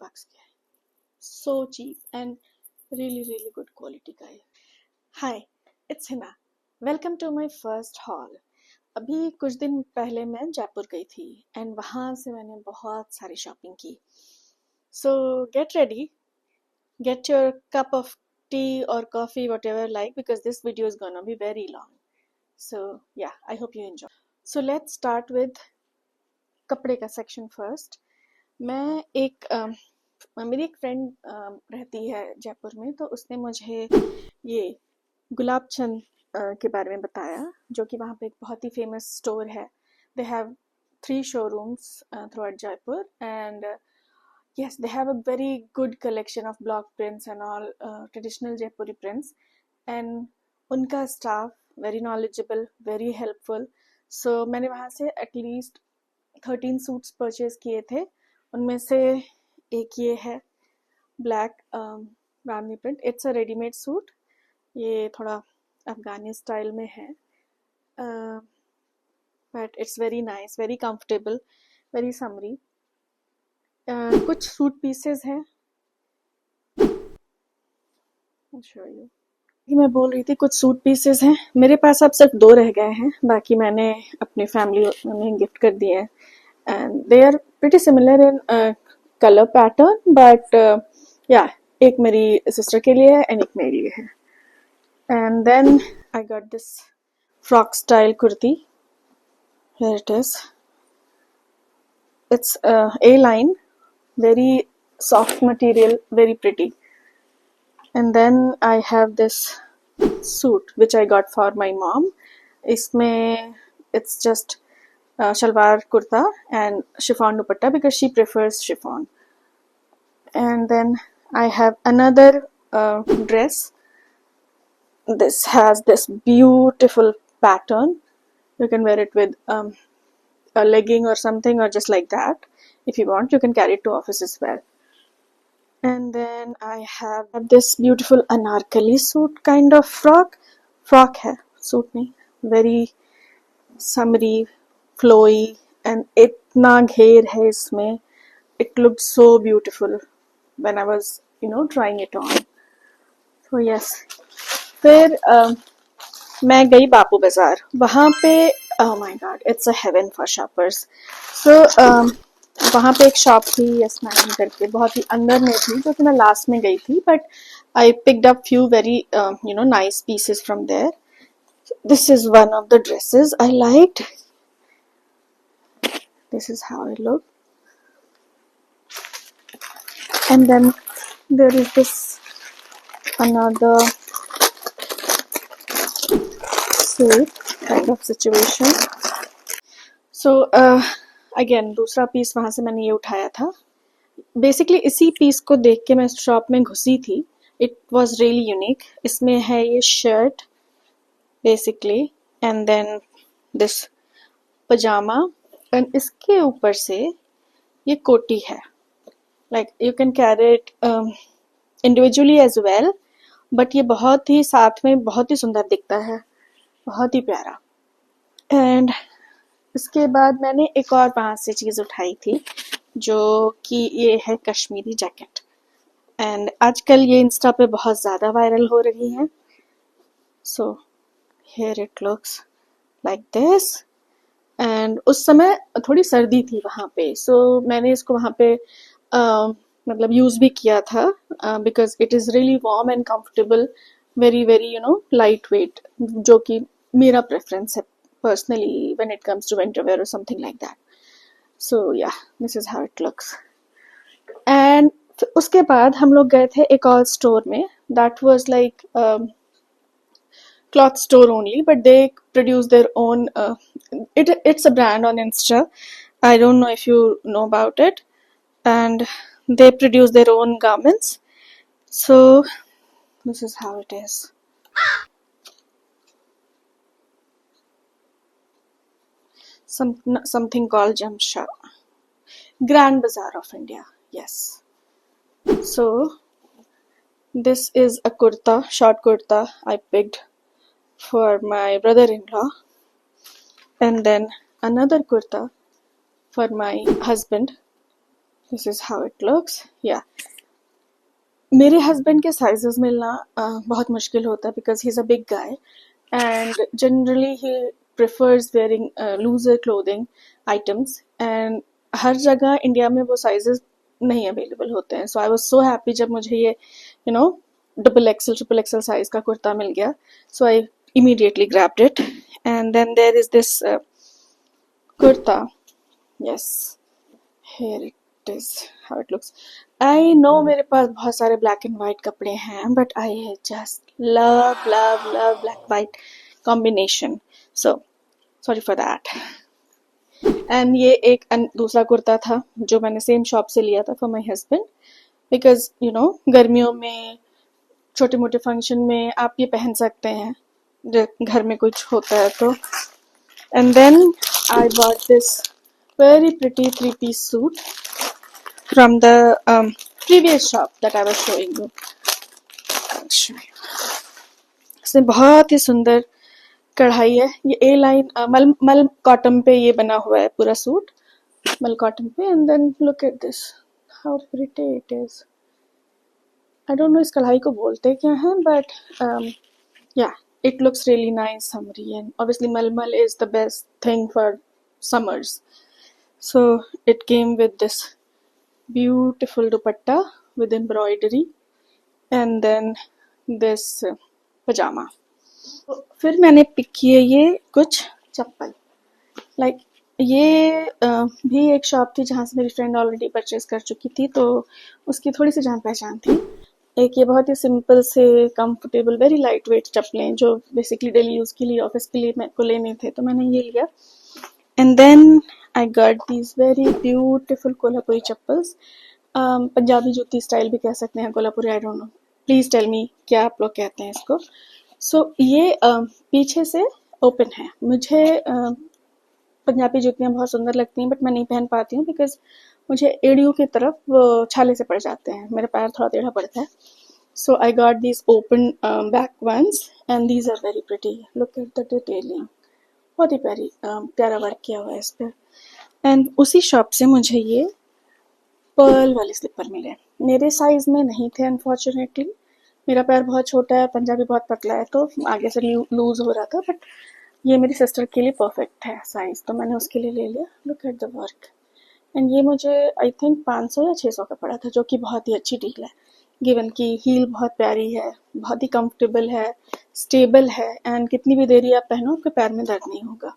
bucks का है. So cheap and really good quality का है. Hi, it's Hina. Welcome to my first haul. अभी कुछ दिन पहले मैं जयपुर गई थी and वहाँ से मैंने बहुत सारी शॉपिंग की. So get ready, get your cup of tea or coffee, whatever like, because this video is gonna be very long. So yeah, I hope you enjoy. So let's start with कपड़े का section first. मेरी एक friend रहती है जयपुर में, तो उसने मुझे ये गुलाब चंद के बारे में बताया, जो कि वहाँ पे एक बहुत ही फेमस स्टोर है. They have 3 showrooms throughout Jaipur, and yes, they have a very good collection of block prints and all traditional Jaipuri prints, and उनका staff very knowledgeable, very helpful. So मैंने वहाँ से एटलीस्ट 13 सूट्स परचेज किए थे. उनमें से एक ये है black bandhani print. It's a readymade suit. ये थोड़ा अफगानी स्टाइल में है, but it's very nice, very comfortable, very summary. कुछ सूट पीसेस हैं, मैं बोल रही थी कुछ सूट पीसेस हैं. मेरे पास अब सिर्फ 2 रह गए हैं, बाकी मैंने अपनी फैमिली में गिफ्ट कर दिए हैं. And they are pretty similar in color pattern, but yeah, एक मेरी सिस्टर के लिए है and एक मेरे लिए है. And then I got this frock style kurti. Here it is. It's A-line, very soft material, very pretty. And then I have this suit which I got for my mom. इसमें it's just shalwar kurta and chiffon dupatta because she prefers chiffon. And then I have another dress. This has this beautiful pattern. You can wear it with a legging or something, or just like that. If you want, you can carry it to office as well. And then I have this beautiful anarkali suit kind of frock. Frock hai, suit nahi. Very summery, flowy, and itna gher hai isme. It looked so beautiful when I was, trying it on. So yes. फिर मैं गई बापू बाजार. वहाँ पे oh my god, it's a heaven for shoppers. So वहाँ पे एक shop थी यस्मैन करके, बहुत ही अंदर में थी, जो कि मैं लास्ट में गई थी, but I picked up few very nice pieces from there. This is one of the dresses I liked. This is how it looked. And then there is this another suit kind of situation. So again दूसरा piece वहाँ से मैंने ये उठाया था. Basically इसी piece को देख के मैं शॉप में घुसी थी. It was really unique. इसमें है ये shirt basically, and then this pyjama, and इसके ऊपर से ये कोटी है. Like you can carry it individually as well, but ये बहुत ही साथ में बहुत ही सुंदर दिखता है, बहुत ही प्यारा. एंड इसके बाद मैंने एक और 5 से चीज़ उठाई थी, जो कि ये है कश्मीरी जैकेट. एंड आजकल ये इंस्टा पे बहुत ज़्यादा वायरल हो रही है. So here it looks like this. And उस समय थोड़ी सर्दी थी वहाँ पे, सो मैंने इसको वहाँ पे मतलब यूज़ भी किया था, because it is really warm and comfortable, very very light weight, जो कि मेरा प्रेफरेंस है personally when it comes to winter wear or something like that. So yeah, this is how it looks. And उसके बाद हम लोग गए थे एक और स्टोर में. That was like cloth store only, but they produce their own it's a brand on Insta. I don't know if you know about it. And they produce their own garments. So this is how it is. Something called Jamsha. Grand Bazaar of India. Yes. So this is a kurta, short kurta I picked for my brother-in-law, and then another kurta for my husband. This is how it looks. या मेरे husband के sizes मिलना बहुत मुश्किल होता है because he is a big guy and generally he prefers wearing looser clothing items and हर जगह इंडिया में वो साइजेस नहीं अवेलेबल होते हैं। सो आई वॉज सो हैप्पी जब मुझे ये double axle triple XL size का कुर्ता मिल गया। सो आई immediately grabbed it, and then there is this kurta. Yes, here it is how it looks. I know मेरे पास बहुत सारे black and white कपड़े हैं, but I just love black white combination. So sorry for that. And ये एक दूसरा कुर्ता था जो मैंने सेम शॉप से लिया था for my husband because गर्मियों में छोटे मोटे फंक्शन में आप ये पहन सकते हैं घर में कुछ होता है तो। And then I bought this very pretty 3-piece suit from the previous shop that I was showing you. इसमें बहुत ही सुंदर कढ़ाई है। ये ए लाइन मल कॉटन पे ये बना हुआ है पूरा सूट, मल कॉटन पे। And then look at this how pretty it is. I don't know इस कढ़ाई को बोलते क्या हैं, but yeah, it looks really nice summery, and obviously malmal is the best thing for summers. So it came with this beautiful dupatta with embroidery and then this pajama. तो फिर मैंने pick किए ये कुछ चप्पल। लाइक ये भी एक shop थी जहाँ से मेरी फ्रेंड ऑलरेडी परचेज कर चुकी थी, तो उसकी थोड़ी सी जान पहचान थी। एक ये बहुत ही सिंपल से कंफर्टेबल वेरी लाइट वेट चप्पलें जो बेसिकली डेली यूज़ के लिए ऑफिस के लिए मेरे को लेने थे, तो मैंने ये लिया। And then I got these very beautiful Kolhapuri chappals. Punjabi jutti style भी कह सकते हैं, Kolhapuri, I don't know, please tell me क्या आप लोग कहते हैं इसको। सो ये पीछे से ओपन है। मुझे पंजाबी जूतियाँ बहुत सुंदर लगती हैं, बट मैं नहीं पहन पाती हूँ बिकॉज मुझे एड़ियों की तरफ वो छाले से पड़ जाते हैं, मेरा पैर थोड़ा टेढ़ा पड़ता है। So I got these open back once and these are very pretty. Look at the detailing, बहुत ही प्यारा वर्क किया हुआ है इस पर। एंड उसी शॉप से मुझे ये पर्ल वाले स्लीपर मिले। मेरे साइज में नहीं थे अनफॉर्चुनेटली, मेरा पैर बहुत छोटा है, पंजाबी बहुत पतला है, तो आगे से लूज हो रहा था। बट ये मेरी सिस्टर के लिए परफेक्ट है साइज, तो मैंने उसके लिए ले लिया। Look at the work. And ये मुझे आई थिंक 500 या 600 का पड़ा था, जो कि बहुत ही अच्छी डील है गिवन की हील बहुत प्यारी है, बहुत ही कंफर्टेबल है, स्टेबल है, एंड कितनी भी देरी आप पहनो आपके पैर में दर्द नहीं होगा।